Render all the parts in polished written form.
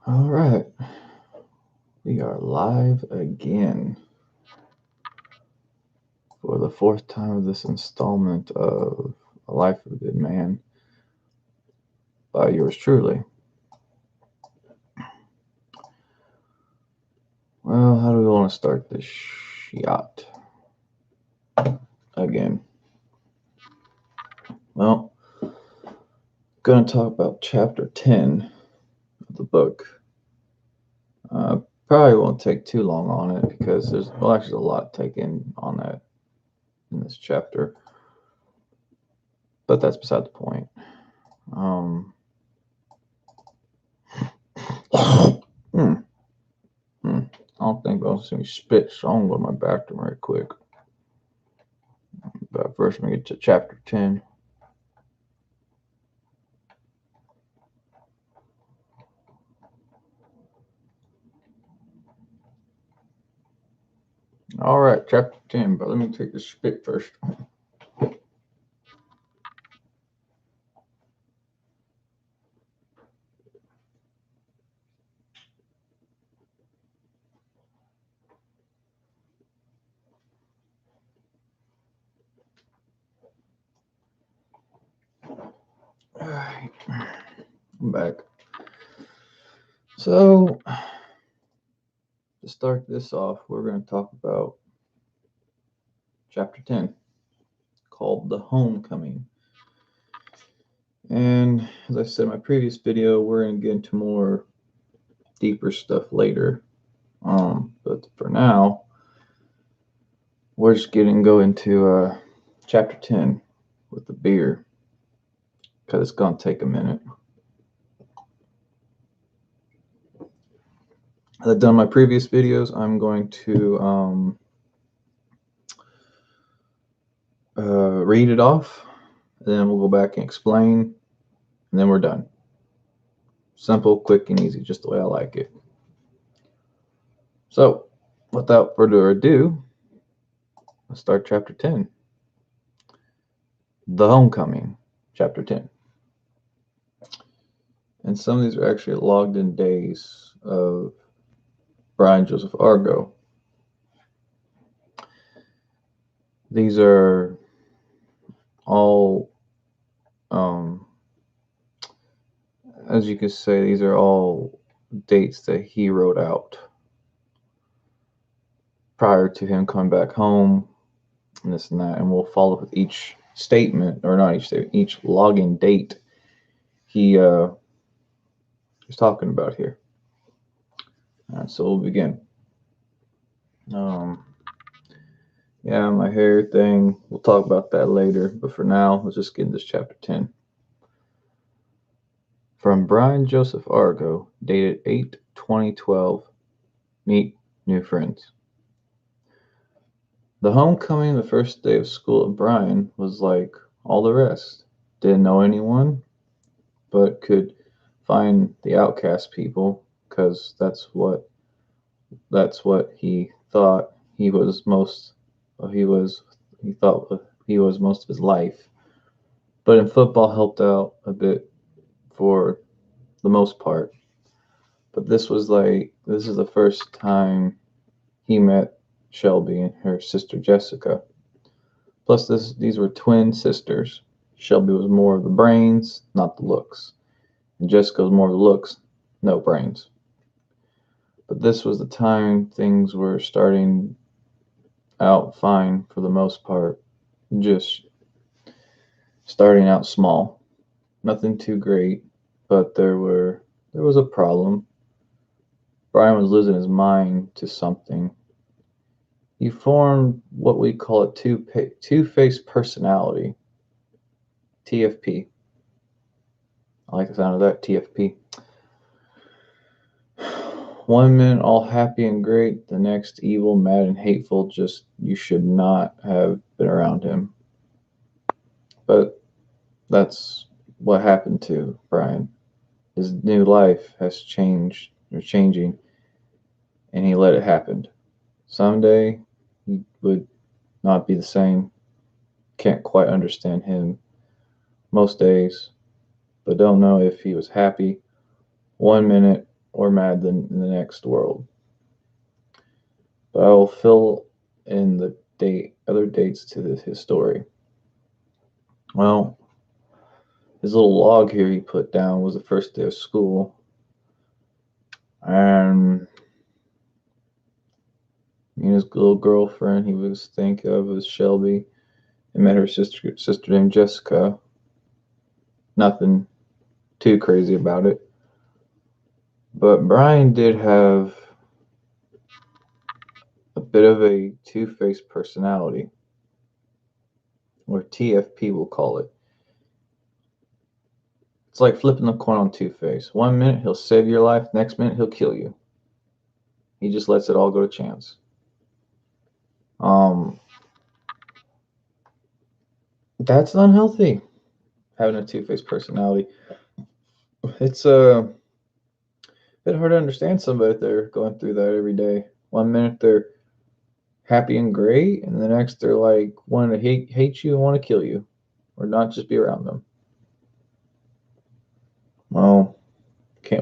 All right, we are live again for the fourth time of this installment of A Life of a Good Man by yours truly. Well, how do we want to start this shot again? Well, I'm going to talk about chapter 10 of the book. Probably won't take too long on it because there's actually a lot taken on that in this chapter, but that's beside the point. Um, I don't think I'll see me spit, so I'm going to go to my bathroom right quick. But first, I'm going to get to chapter 10. All right, chapter 10, but let me take the spit first. All right, I'm back. So, to start this off, we're going to talk about chapter 10 called The Homecoming. And as I said in my previous video, we're going to get into more deeper stuff later. But for now, we're just go into chapter 10 with the beer because it's going to take a minute. As I've done my previous videos, I'm going to read it off, then we'll go back and explain, and then we're done. Simple, quick, and easy, just the way I like it. So, without further ado, let's start chapter 10. The Homecoming, chapter 10. And some of these are actually logged in days of Brian Joseph Argo. These are all, as you could say, these are all dates that he wrote out prior to him coming back home, and this and that. And we'll follow with each statement, or not each statement, each login date he is talking about here. All right, so we'll begin. Yeah, my hair thing, we'll talk about that later, but for now, let's just get into this chapter 10. From Brian Joseph Argo, dated 8/20/12, meet new friends. The homecoming, the first day of school of Brian, was like all the rest. Didn't know anyone, but could find the outcast people, because that's what he thought he was most he thought he was most of his life. But in football helped out a bit for the most part. But this is the first time he met Shelby and her sister Jessica. Plus these were twin sisters. Shelby was more of the brains, not the looks. And Jessica was more of the looks, no brains. But this was the time things were starting out fine for the most part. Just starting out small. Nothing too great, but there was a problem. Brian was losing his mind to something. He formed what we call a two-faced personality, TFP. I like the sound of that, TFP. One minute all happy and great, the next evil, mad, and hateful, just you should not have been around him. But that's what happened to Brian. His new life has changing, and he let it happen. Someday he would not be the same. Can't quite understand him most days, but don't know if he was happy 1 minute or mad than in the next world. But I will fill in the other dates to his story. Well, his little log here he put down was the first day of school, and his little girlfriend he was thinking of was Shelby, and met her sister named Jessica. Nothing too crazy about it. But Brian did have a bit of a two-faced personality, or TFP we'll call it. It's like flipping the coin on Two-Face. One minute he'll save your life, next minute he'll kill you. He just lets it all go to chance. That's unhealthy, having a two-faced personality. It's a bit hard to understand somebody if they're going through that every day. One minute they're happy and great, and the next they're like wanting to hate you and want to kill you, or not just be around them. Well,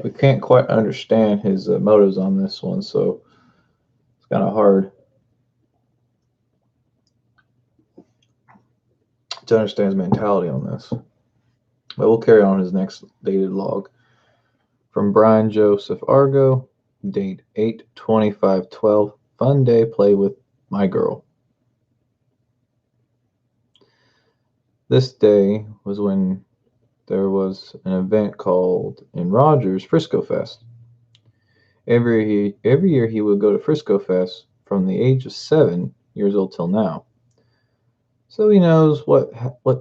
we can't quite understand his motives on this one, so it's kind of hard to understand his mentality on this. But we'll carry on his next dated log. From Brian Joseph Argo, date 8/25/12. Fun day, play with my girl. This day was when there was an event called in Rogers Frisco Fest. Every year he would go to Frisco Fest from the age of 7 years old till now. So he knows what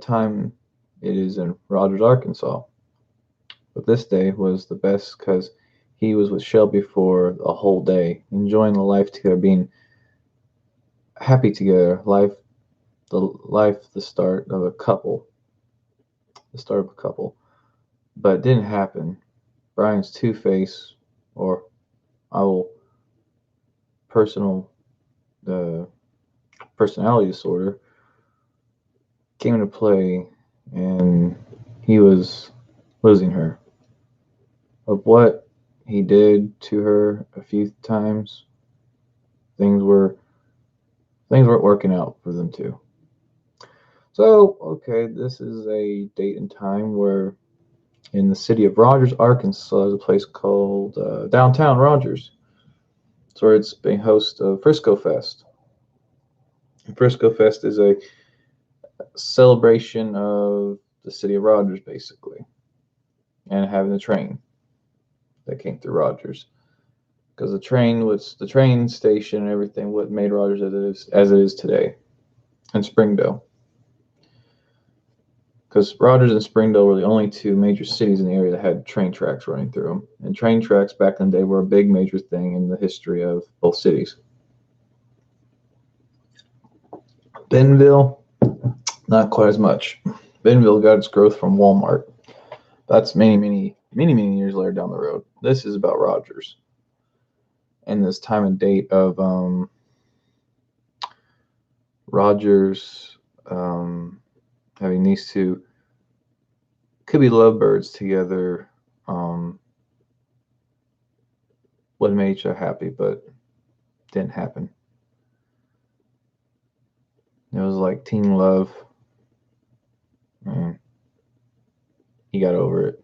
time it is in Rogers, Arkansas. But this day was the best because he was with Shelby for a whole day, enjoying the life together, being happy together. The start of a couple. The start of a couple. But it didn't happen. Brian's two-face, or I will personality disorder, came into play, and he was losing her. Of what he did to her a few times, things weren't working out for them too. So, okay, this is a date and time where in the city of Rogers, Arkansas, there's a place called Downtown Rogers. It's where it's being host of Frisco Fest. And Frisco Fest is a celebration of the city of Rogers, basically, and having the train that came through Rogers, because the train station and everything what made Rogers as it is today, and Springdale. Because Rogers and Springdale were the only two major cities in the area that had train tracks running through them. And train tracks back in the day were a big major thing in the history of both cities. Bentonville, not quite as much. Bentonville got its growth from Walmart. That's many years later down the road. This is about Rogers and this time and date of Rogers having these two could be lovebirds together. Would have made each other happy, but didn't happen. It was like teen love. He got over it.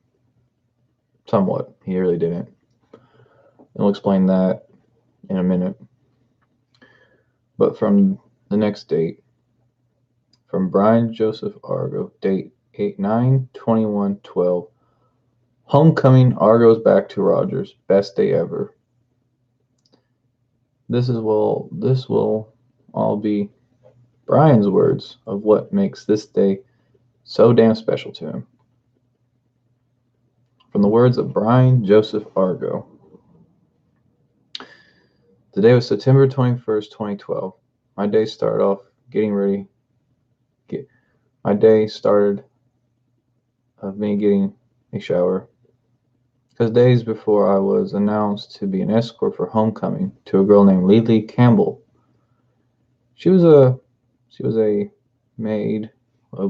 Somewhat. He really didn't. And we'll explain that in a minute. But from the next date, from Brian Joseph Argo, date 8/9/21/12. Homecoming, Argo's back to Rogers. Best day ever. This will all be Brian's words of what makes this day so damn special to him. From the words of Brian Joseph Argo. Today was September 21st, 2012. My day started off getting ready. My day started of me getting a shower. Because days before I was announced to be an escort for homecoming to a girl named Lily Campbell. She was a maid, for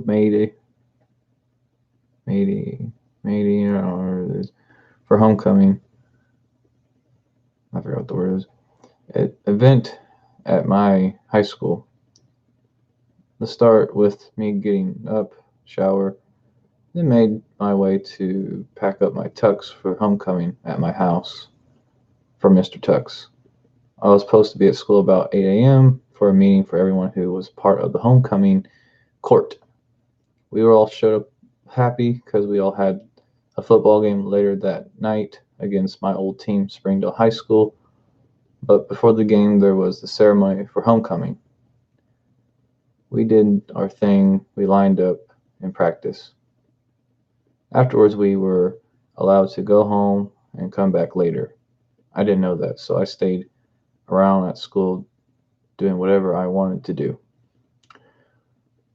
homecoming. I forgot what the word is. Event at my high school. Let's start with me getting up, shower, then made my way to pack up my tux for homecoming at my house for Mr. Tux. I was supposed to be at school about 8 a.m. for a meeting for everyone who was part of the homecoming court. We were all showed up happy because we all had a football game later that night against my old team, Springdale High School. But before the game, there was the ceremony for homecoming. We did our thing, we lined up and practiced. Afterwards, we were allowed to go home and come back later. I didn't know that, so I stayed around at school doing whatever I wanted to do.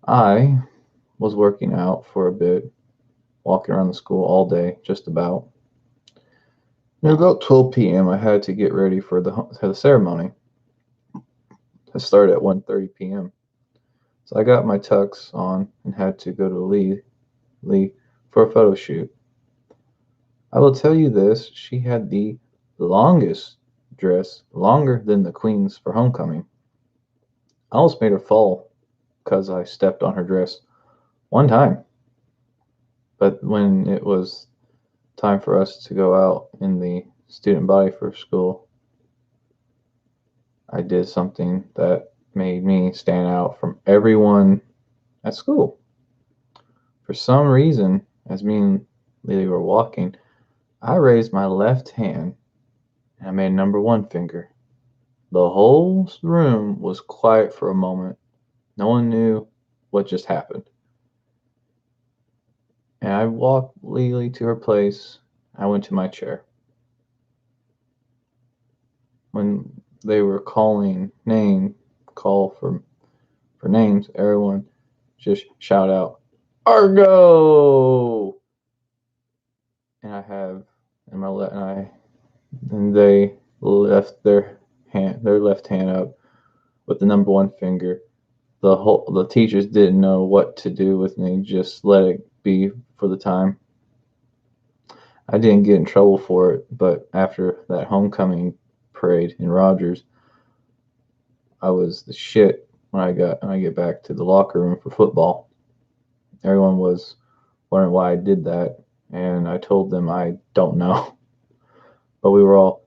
I was working out for a bit, walking around the school all day, just about. At about 12 p.m., I had to get ready for the ceremony. It started at 1:30 p.m. So I got my tux on and had to go to Lee for a photo shoot. I will tell you this, she had the longest dress, longer than the Queen's for homecoming. I almost made her fall because I stepped on her dress one time. But when it was time for us to go out in the student body for school, I did something that made me stand out from everyone at school. For some reason, as me and Lily were walking, I raised my left hand and I made number one finger. The whole room was quiet for a moment. No one knew what just happened. And I walked Lily to her place. I went to my chair. When they were call for names, everyone just shout out, Argo! And I have in my left, and they left their left hand up with the number one finger. The teachers didn't know what to do with me, just let it be for the time. I didn't get in trouble for it, but after that homecoming parade in Rogers, I was the shit when I get back to the locker room for football. Everyone was wondering why I did that, and I told them I don't know. But we were all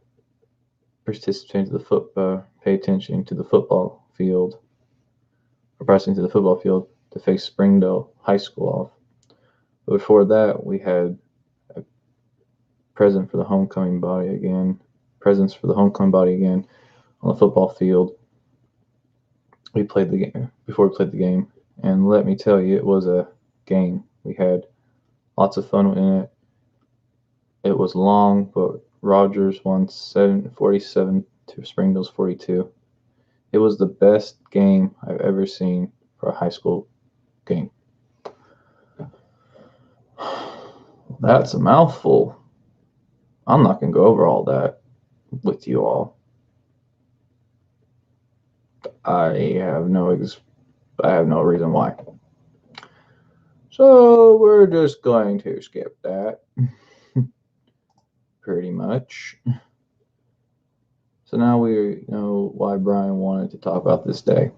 participating to pay attention to the football field, or pressing to the football field to face Springdale High School off. But before that, we had a presents for the homecoming body again on the football field. We played the game before we played the game, and let me tell you, it was a game. We had lots of fun in it. It was long, but Rogers won 47 to Springdale's 42. It was the best game I've ever seen for a high school game. That's a mouthful. I'm not going to go over all that with you all. I have no reason why. So we're just going to skip that. Pretty much. So now we know why Brian wanted to talk about this day.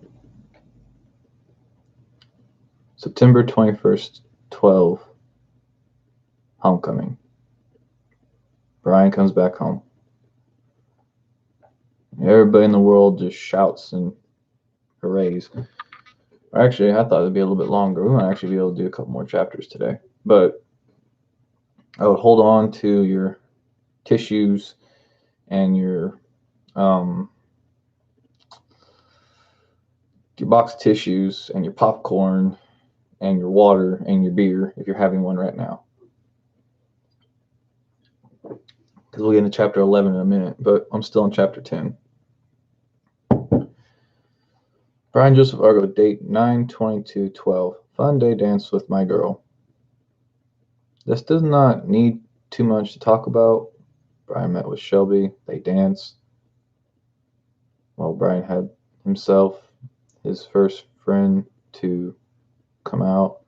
September 21st, 12, homecoming. Brian comes back home. Everybody in the world just shouts and hoorays. Actually, I thought it'd be a little bit longer. We might actually be able to do a couple more chapters today. But I would hold on to your tissues and your box of tissues and your popcorn and your water and your beer if you're having one right now. Because we'll get into chapter 11 in a minute, but I'm still in chapter 10. Brian Joseph Argo, date 9/22/12. Fun day dance with my girl. This does not need too much to talk about. Brian met with Shelby. They danced. Well, Brian had himself his first friend to come out.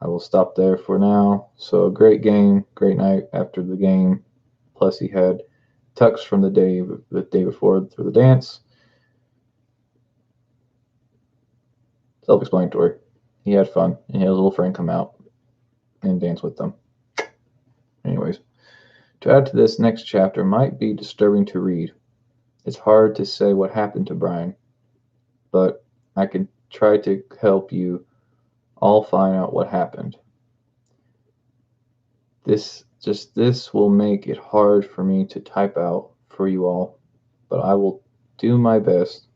I will stop there for now. So, a great game, great night after the game. Plus, he had tux from the day before for the dance. Self-explanatory. He had fun, and he had a little friend come out and dance with them. Anyways, to add to this, next chapter might be disturbing to read. It's hard to say what happened to Brian, but I can try to help you all find out what happened. This will make it hard for me to type out for you all, but I will do my best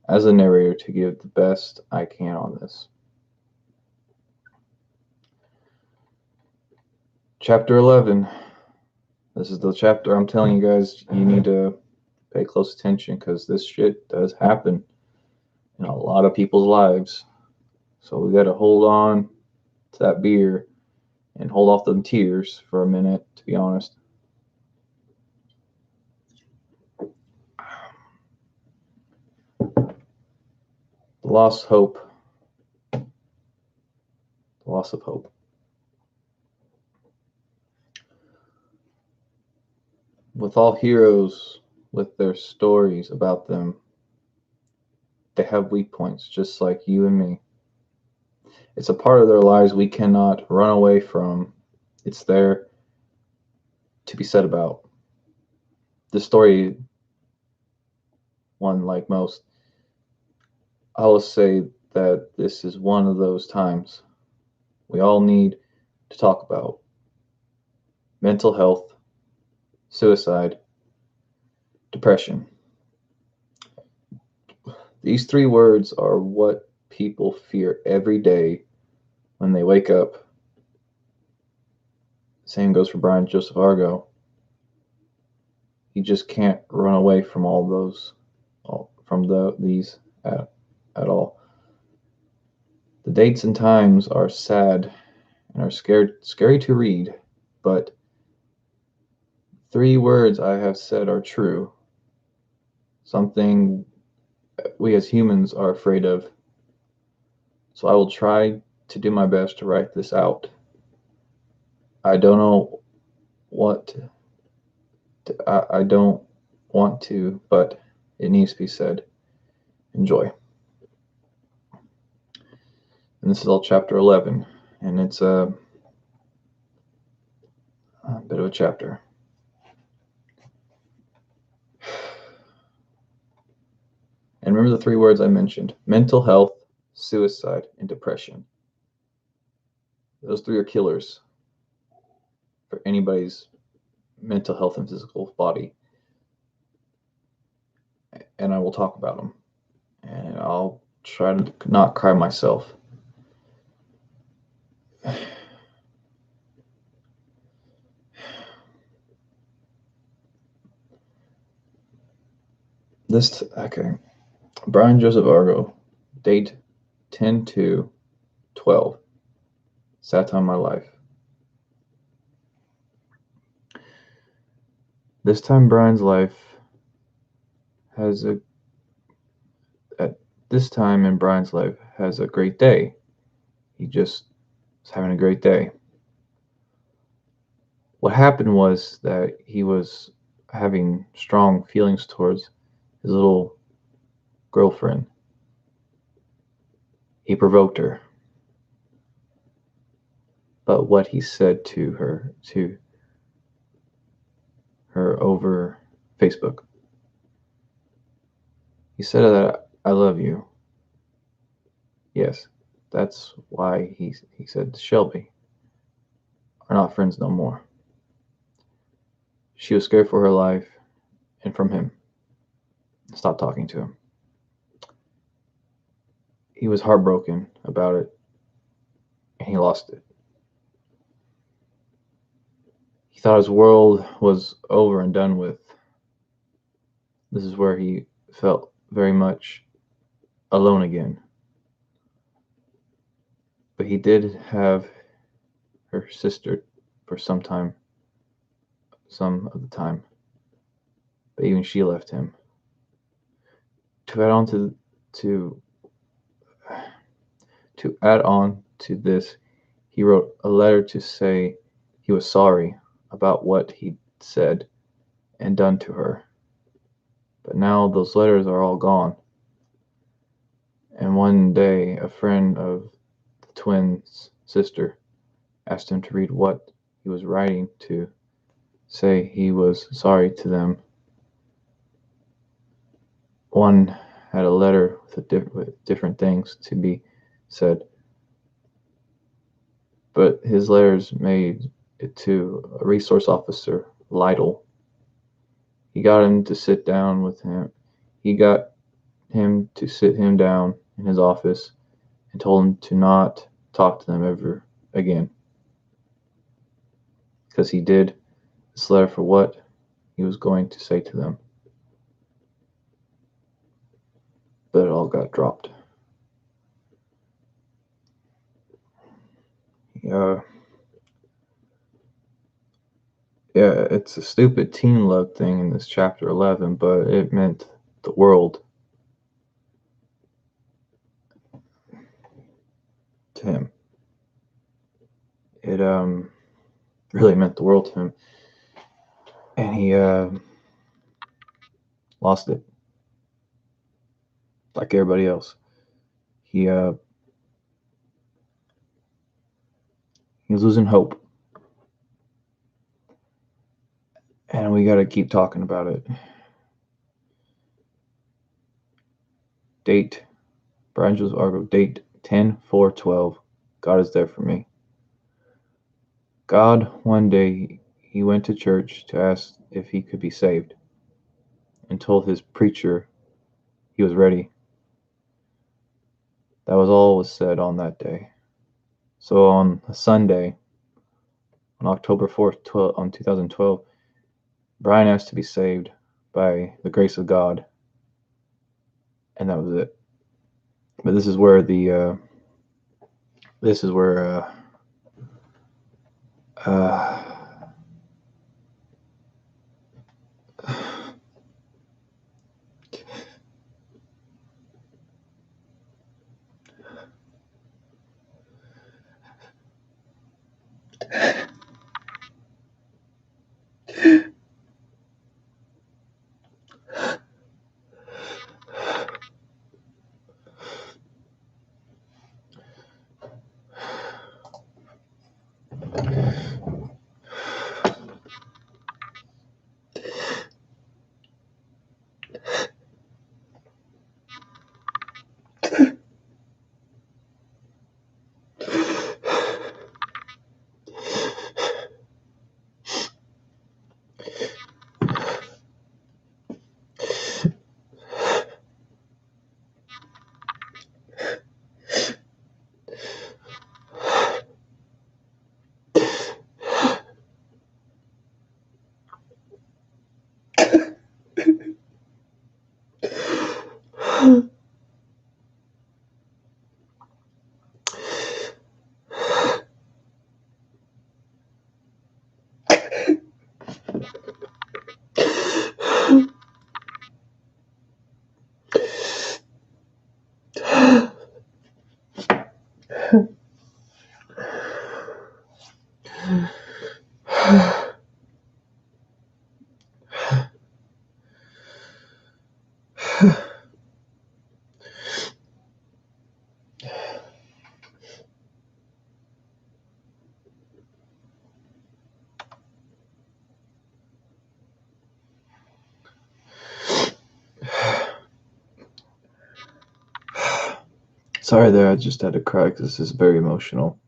as a narrator to give the best I can on this. Chapter 11. This is the chapter I'm telling you guys you need to pay close attention because this shit does happen in a lot of people's lives. So we got to hold on to that beer and hold off them tears for a minute, to be honest. The lost hope. The loss of hope. With all heroes, with their stories about them, they have weak points, just like you and me. It's a part of their lives we cannot run away from. It's there to be said about. This story, one like most, I will say that this is one of those times we all need to talk about mental health, suicide, depression. These three words are what people fear every day when they wake up. Same goes for Brian Joseph Argo. He just can't run away from all those, these at all. The dates and times are sad and are scary to read, but three words I have said are true. Something we as humans are afraid of. So I will try to do my best to write this out. I don't know what I don't want to, but it needs to be said. Enjoy. And this is all chapter 11, and it's a bit of a chapter. And remember the three words I mentioned: mental health, suicide, and depression. Those three are killers for anybody's mental health and physical body. And I will talk about them. And I'll try to not cry myself. Okay. Brian Joseph Argo, date 10/2/12. Sat on my life. This time Brian's life has a at this time in Brian's life has a great day. He just was having a great day. What happened was that he was having strong feelings towards his little girlfriend. He provoked her. But what he said to her over Facebook. He said that I love you. Yes, that's why he said Shelby are not friends no more. She was scared for her life and from him. Stopped talking to him. He was heartbroken about it and he lost it. He thought his world was over and done with. This is where he felt very much alone again. But he did have her sister for some of the time. But even she left him. To add on to this, he wrote a letter to say he was sorry about what he said and done to her. But now those letters are all gone. And one day, a friend of the twins' sister asked him to read what he was writing to say he was sorry to them. One had a letter with different things to be said, but his letters made it to a resource officer, Lytle. He got him to sit down with him. He got him to sit him down in his office and told him to not talk to them ever again. Because he did this letter for what he was going to say to them. But it all got dropped. Yeah, it's a stupid teen love thing in this chapter 11, but it meant the world to him. It really meant the world to him, and he lost it like everybody else. He was losing hope, and we got to keep talking about it. Date, Brian Joseph Argo, date 10/4/12. God is there for me. God, one day, he went to church to ask if he could be saved and told his preacher he was ready. That was all was said on that day. So on a Sunday, on October 4th, 2012, Brian asked to be saved by the grace of God, and that was it. But this is where sorry there, I just had to cry because this is very emotional.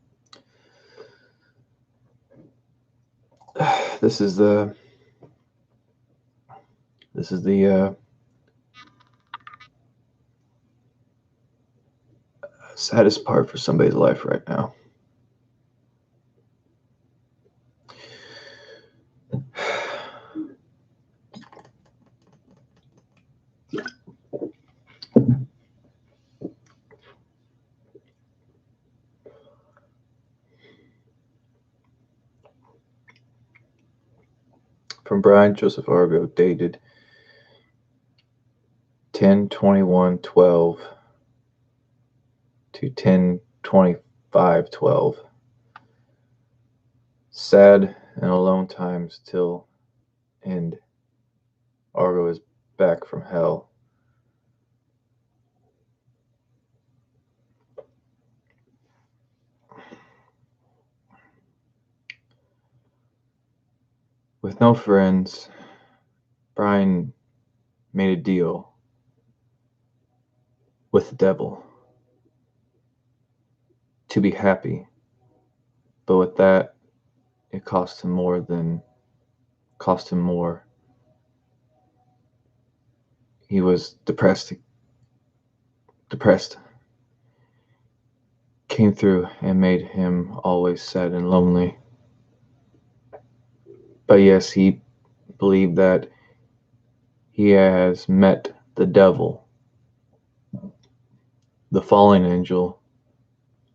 This is the saddest part for somebody's life right now. From Brian Joseph Argo, dated 10/21/12 to 10/25/12. Sad and alone times till end. Argo is back from hell. With no friends, Brian made a deal with the devil to be happy. But with that, it cost him more. He was depressed. Came through and made him always sad and lonely. But yes, he believed that he has met the devil, the fallen angel,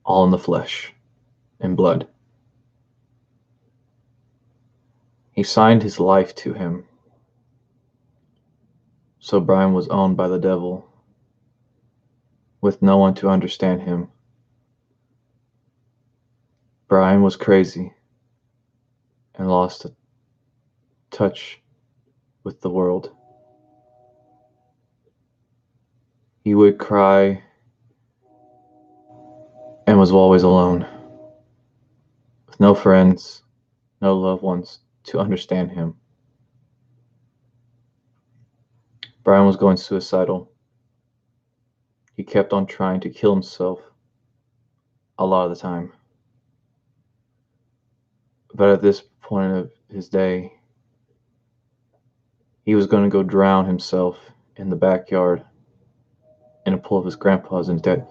all in the flesh and blood. He signed his life to him. So Brian was owned by the devil, with no one to understand him. Brian was crazy and lost touch with the world. He would cry and was always alone, with no friends, no loved ones to understand him. Brian was going suicidal. He kept on trying to kill himself a lot of the time. But at this point of his day, he was going to go drown himself in the backyard in a pool of his grandpa's and dead.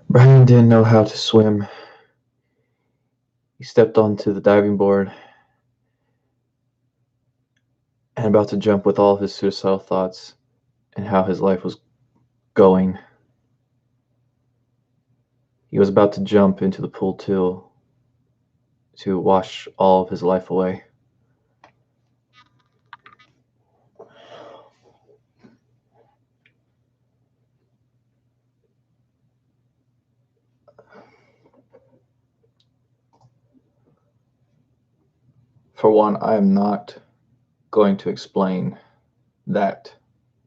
Brian didn't know how to swim. He stepped onto the diving board and about to jump with all his suicidal thoughts and how his life was going. He was about to jump into the pool to wash all of his life away. For one, I am not going to explain that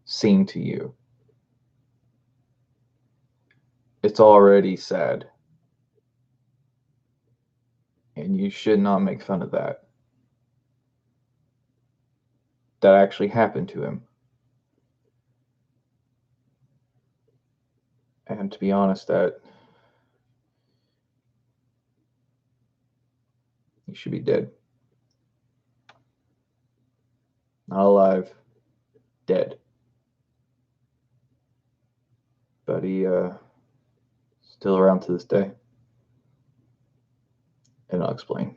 scene to you. It's already sad. And you should not make fun of that. That actually happened to him. And to be honest, that he should be dead. Not alive, dead. But he still around to this day. And I'll explain.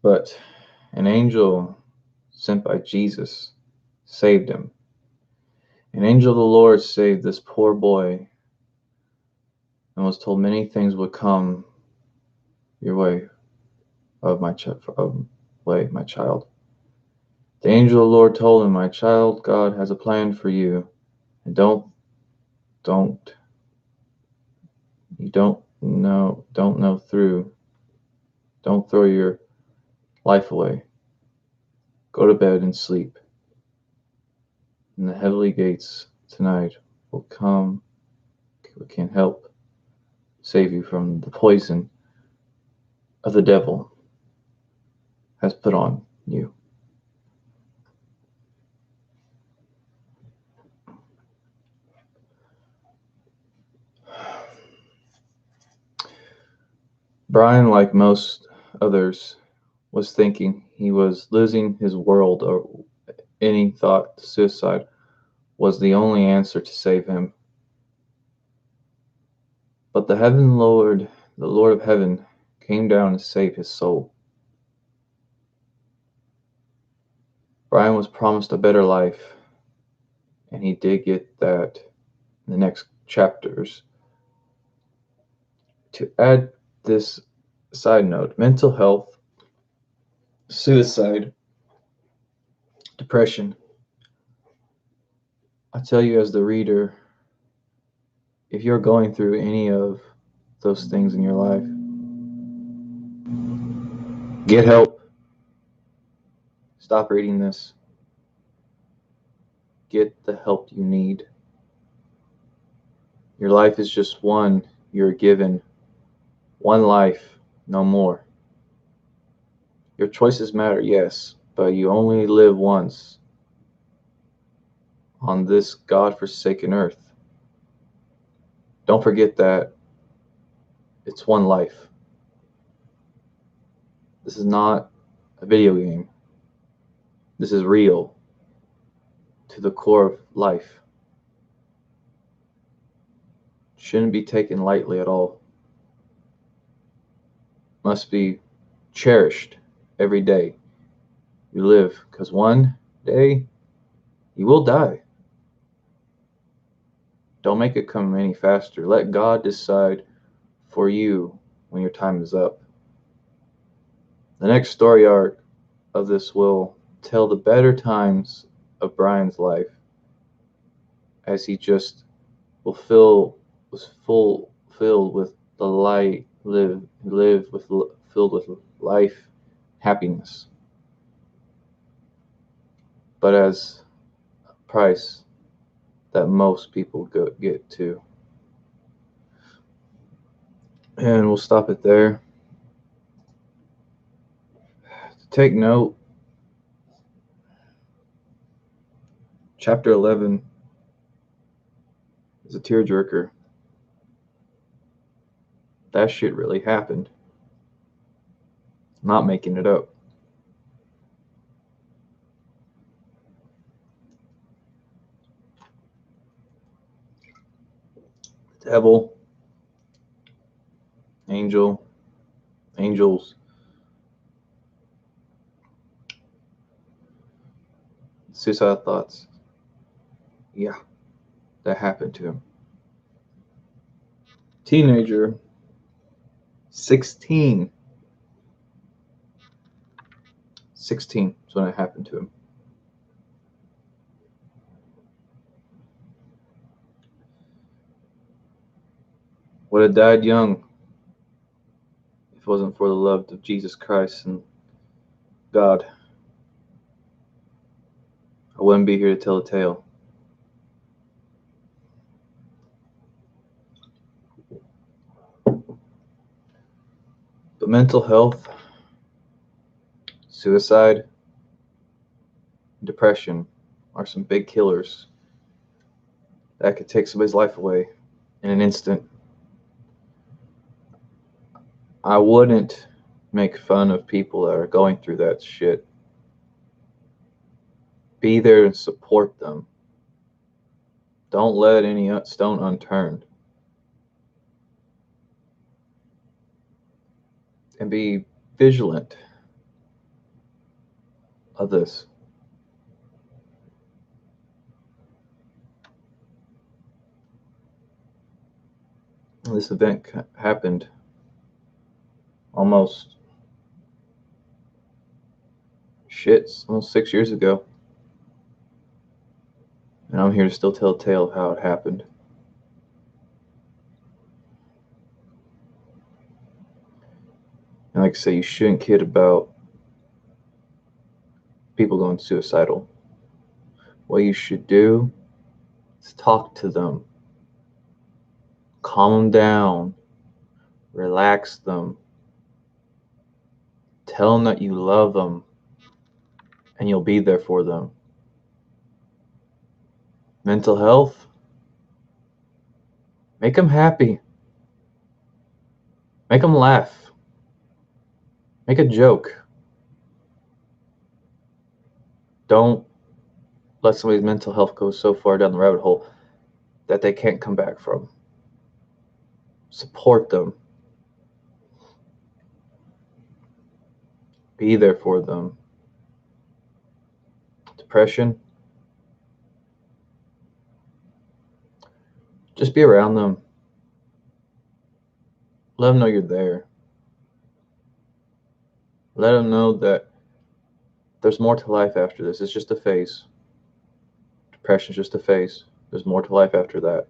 But an angel sent by Jesus saved him. An angel of the Lord saved this poor boy and was told many things would come your way my child. The angel of the Lord told him, "My child, God has a plan for you, and don't throw your life away. Go to bed and sleep. And the heavenly gates tonight will come. We can help save you from the poison of the devil has put on you." Brian, like most others, was thinking he was losing his world, or any thought suicide was the only answer to save him. But the Lord of heaven, came down to save his soul. Brian was promised a better life, and he did get that in the next chapters. To add this side note, mental health, suicide, depression. I tell you, as the reader, if you're going through any of those things in your life, get help. Stop reading this. Get the help you need. Your life is just one. You're given one life, no more. Your choices matter, yes, but you only live once on this God-forsaken earth. Don't forget that it's one life. This is not a video game. This is real to the core of life. Shouldn't be taken lightly at all. Must be cherished every day you live, because one day you will die. Don't make it come any faster. Let God decide for you when your time is up. The next story arc of this will tell the better times of Brian's life, as he just was filled with the light, lived with filled with life, happiness. But as a price that most people get to. And we'll stop it there. Take note, chapter 11 is a tearjerker. That shit really happened. I'm not making it up. Devil, angels, suicidal thoughts. Yeah, that happened to him. Teenager, 16. 16 is when it happened to him. Would have died young if it wasn't for the love of Jesus Christ and God. I wouldn't be here to tell the tale. But mental health, suicide, depression are some big killers that could take somebody's life away in an instant. I wouldn't make fun of people that are going through that shit. Be there and support them. Don't let any stone unturned. And be vigilant of this. This event happened almost 6 years ago. And I'm here to still tell the tale of how it happened. And like I say, you shouldn't kid about people going suicidal. What you should do is talk to them. Calm them down. Relax them. Tell them that you love them and you'll be there for them. Mental health, make them happy. Make them laugh. Make a joke. Don't let somebody's mental health go so far down the rabbit hole that they can't come back from. Support them. Be there for them. Depression, just be around them. Let them know you're there. Let them know that there's more to life after this. It's just a phase. Depression's just a phase. There's more to life after that.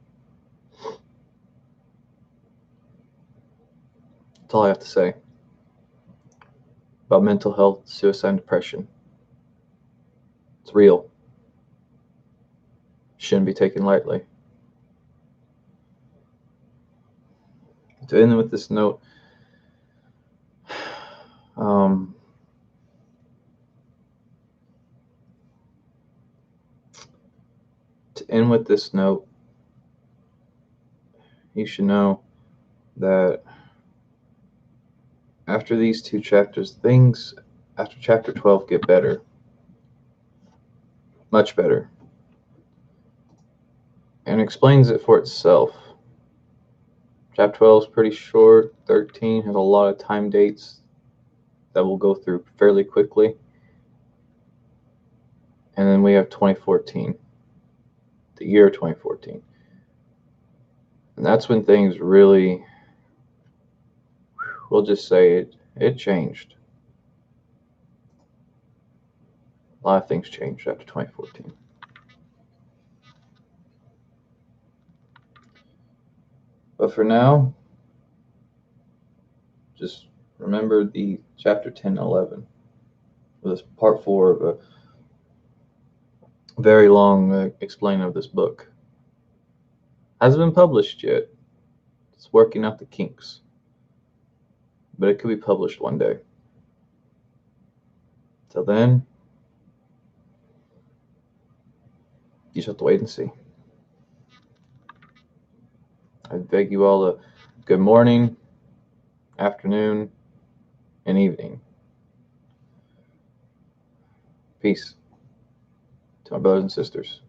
That's all I have to say about mental health, suicide, and depression. It's real. Shouldn't be taken lightly. To end with this note, you should know that after these two chapters, things after chapter 12 get better. Much better. And explains it for itself. Chapter 12 is pretty short. 13 has a lot of time dates that we'll go through fairly quickly. And then we have 2014, the year 2014. And that's when things really, we'll just say it changed. A lot of things changed after 2014. But for now, just remember the chapter 10 and 11. This part 4 of a very long explaining of this book. Hasn't been published yet. It's working out the kinks. But it could be published one day. Till then, you just have to wait and see. I beg you all a good morning, afternoon, and evening. Peace to my brothers and sisters.